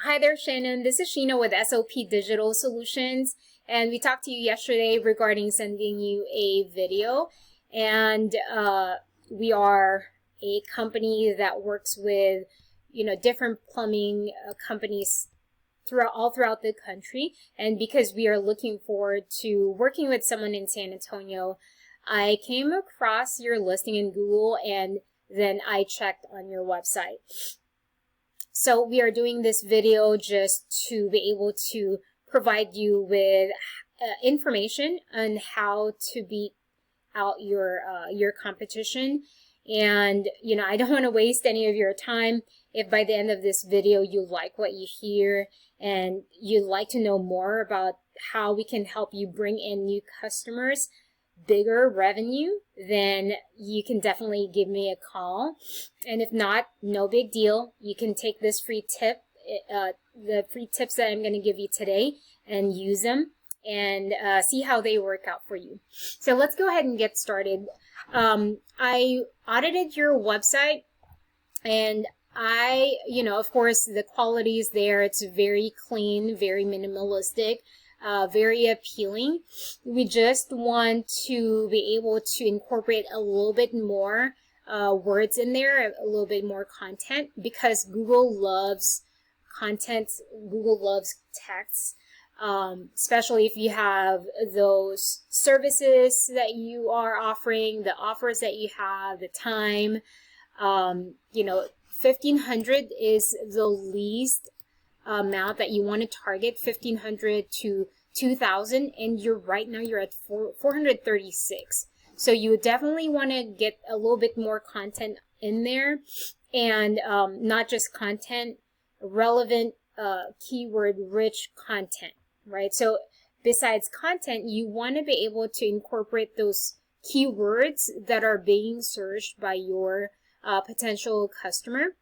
Hi there, Shannon. This is Sheena with SOP Digital Solutions, and we talked to you yesterday regarding sending you a video. And we are a company that works with, different plumbing companies all throughout the country. And because we are looking forward to working with someone in San Antonio, I came across your listing in Google, and then I checked on your website. So we are doing this video just to be able to provide you with information on how to beat out your competition. And I don't want to waste any of your time. If by the end of this video you like what you hear and you'd like to know more about how we can help you bring in new customers, bigger revenue, then you can definitely give me a call. And if not, no big deal. You can take this free tip, the free tips that I'm going to give you today, and use them and see how they work out for you. So let's go ahead and get started. I audited your website, and of course, the quality is there. It's very clean, very minimalistic. Very appealing. We just want to be able to incorporate a little bit more words in there, a little bit more content, because Google loves content. Google loves text, especially if you have those services that you are offering, the offers that you have, the time. 1,500 is the least amount that you want to target, 1,500 to 2,000, and right now you're at 436. So you definitely want to get a little bit more content in there, and not just content, relevant, keyword-rich content, right? So besides content, you want to be able to incorporate those keywords that are being searched by your potential customer.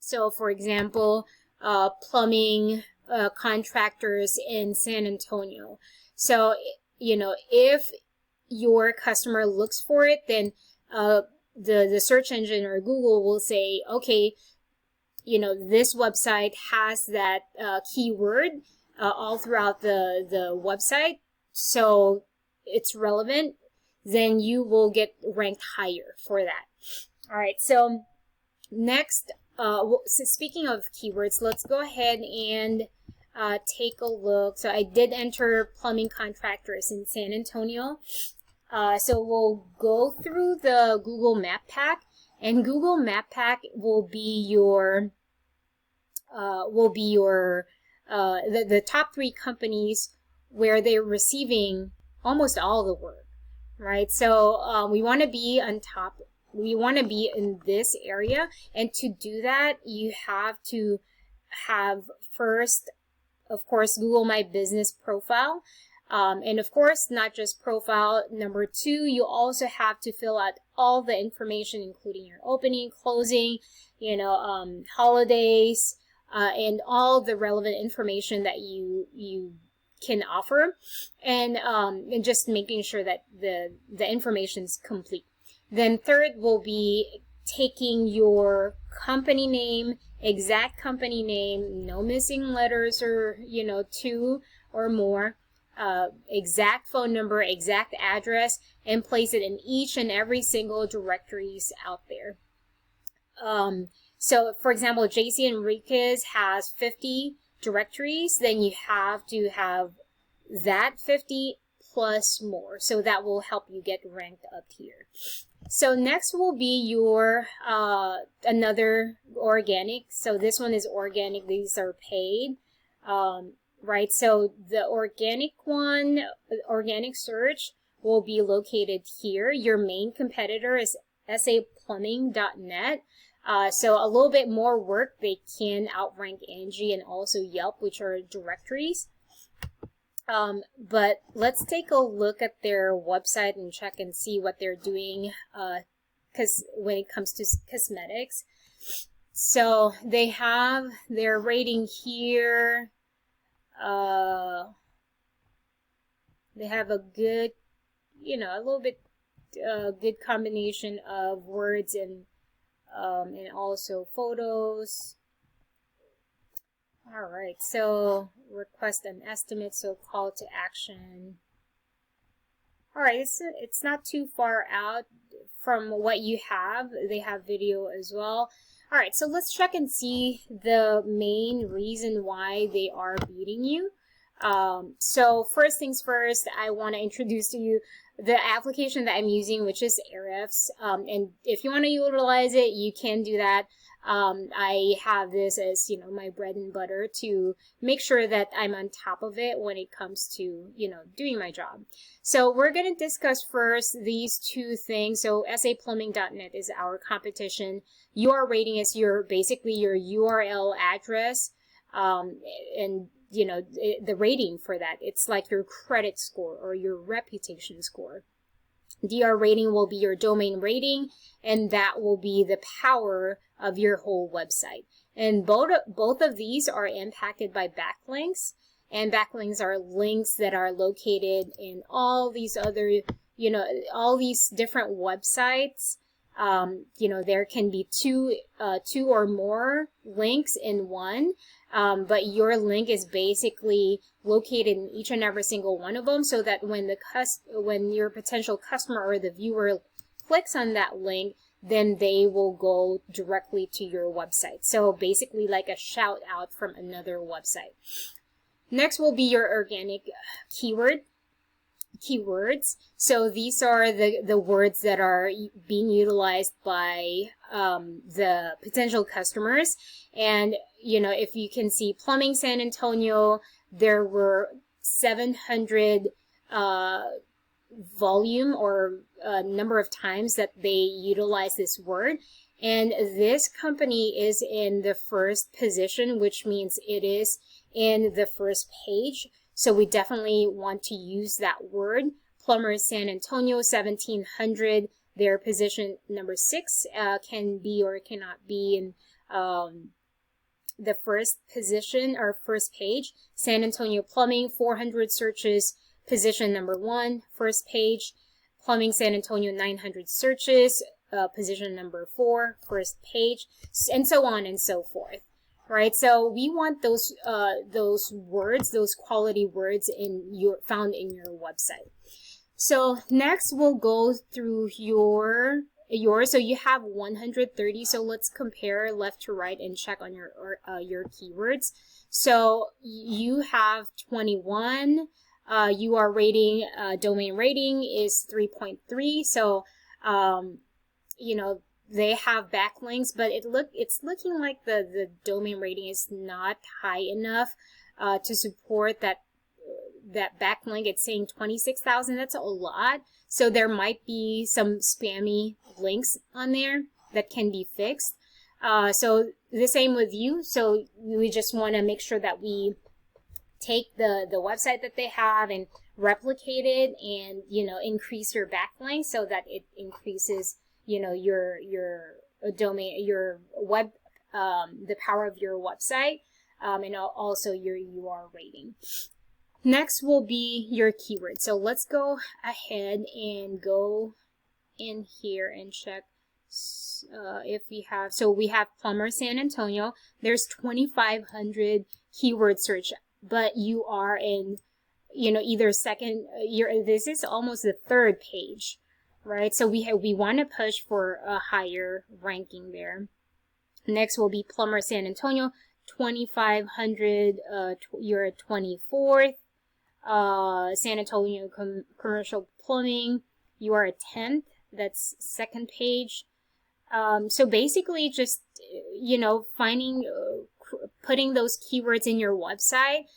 So for example, plumbing contractors in San Antonio. So, if your customer looks for it, then the search engine or Google will say, okay, this website has that keyword all throughout the website, so it's relevant, then you will get ranked higher for that. All right, so next, so speaking of keywords, let's go ahead and take a look. So I did enter plumbing contractors in San Antonio. So we'll go through the Google Map Pack, and Google Map Pack will be your the top 3 companies where they're receiving almost all the work, right? So we want to be on top. We want to be in this area, and to do that, you have to have first, of course, Google My Business profile, and of course, not just profile. Number 2, you also have to fill out all the information, including your opening, closing, holidays, and all the relevant information that you can offer, and just making sure that the information is complete. Then third will be taking your company name, exact company name, no missing letters or, 2 or more, exact phone number, exact address, and place it in each and every single directories out there. So for example, JC Enriquez has 50 directories, then you have to have that 50 plus more. So that will help you get ranked up here. So next will be your another organic. So this one is organic. These are paid, right? So the organic one, organic search, will be located here. Your main competitor is saplumbing.net. So a little bit more work. They can outrank Angie and also Yelp, which are directories. But let's take a look at their website and check and see what they're doing, because when it comes to cosmetics. So they have their rating here. They have a good, a little bit good combination of words and also photos. All All right, so request an estimate, so call to action. All right, it's not too far out from what you have. They have video as well. All right, so let's check and see the main reason why they are beating you. So first things first, I want to introduce to you the application that I'm using, which is Ahrefs. And if you want to utilize it, you can do that. I have this as, you know, my bread and butter to make sure that I'm on top of it when it comes to, you know, doing my job. So we're going to discuss first these two things. So saplumbing.net is our competition. UR rating is basically your URL address, and you know, the rating for that. It's like your credit score or your reputation score. DR rating will be your domain rating, and that will be the power of your whole website. And both of these are impacted by backlinks, and backlinks are links that are located in all these other, you know, all these different websites. You know, there can be two or more links in one, but your link is basically located in each and every single one of them, so that when your potential customer or the viewer clicks on that link, then they will go directly to your website. So basically like a shout out from another website. Next will be your organic keywords. So these are the words that are being utilized by the potential customers. And you know, if you can see Plumbing San Antonio, there were 700 volume or number of times that they utilize this word. And this company is in the first position, which means it is in the first page. So we definitely want to use that word. Plumber San Antonio, 1700, their position number 6 can be or cannot be in the first position or first page. San Antonio Plumbing, 400 searches, position number 1, first page. Plumbing San Antonio, 900 searches, position number 4, first page, and so on and so forth. Right, so we want those words, those quality words found in your website. So next we'll go through yours. So you have 130. So let's compare left to right and check on your keywords. So you have 21. UR rating, domain rating is 3.3. So you know, they have backlinks, but it's looking like the domain rating is not high enough to support that backlink. It's saying 26,000. That's a lot. So there might be some spammy links on there that can be fixed. So the same with you. So we just want to make sure that we take the website that they have and replicate it, and you know, increase your backlink so that it increases, you know, your domain, your web, the power of your website, and also your UR rating. Next will be your keyword. So let's go ahead and go in here and check if we have. So we have Plumber San Antonio. There's 2,500 keyword search, but you are in, you know, either second. This is almost the third page. Right, so we want to push for a higher ranking there. Next will be Plumber San Antonio, 2,500. You're at 24th. San Antonio Commercial Plumbing, you are at 10th. That's second page. So basically, just you know, finding, putting those keywords in your website,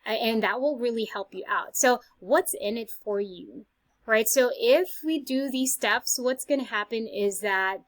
and that will really help you out. So what's in it for you? Right, so if we do these steps, what's going to happen is that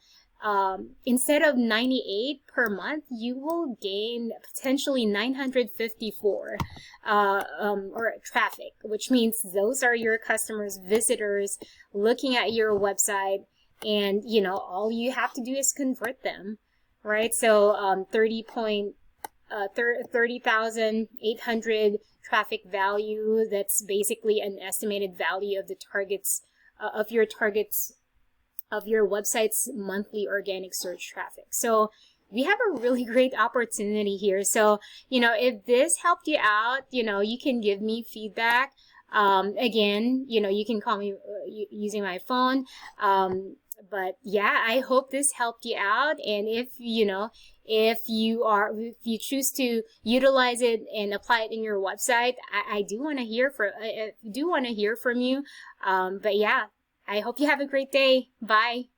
instead of 98 per month, you will gain potentially 954 or traffic, which means those are your customers, visitors looking at your website, and you know, all you have to do is convert them, right? So 30,800 traffic value. That's basically an estimated value of the targets of your website's monthly organic search traffic. So we have a really great opportunity here. So, if this helped you out, you can give me feedback. Again, you can call me using my phone. But yeah, I hope this helped you out. And if you choose to utilize it and apply it in your website, I do want to hear from you. But yeah, I hope you have a great day. Bye.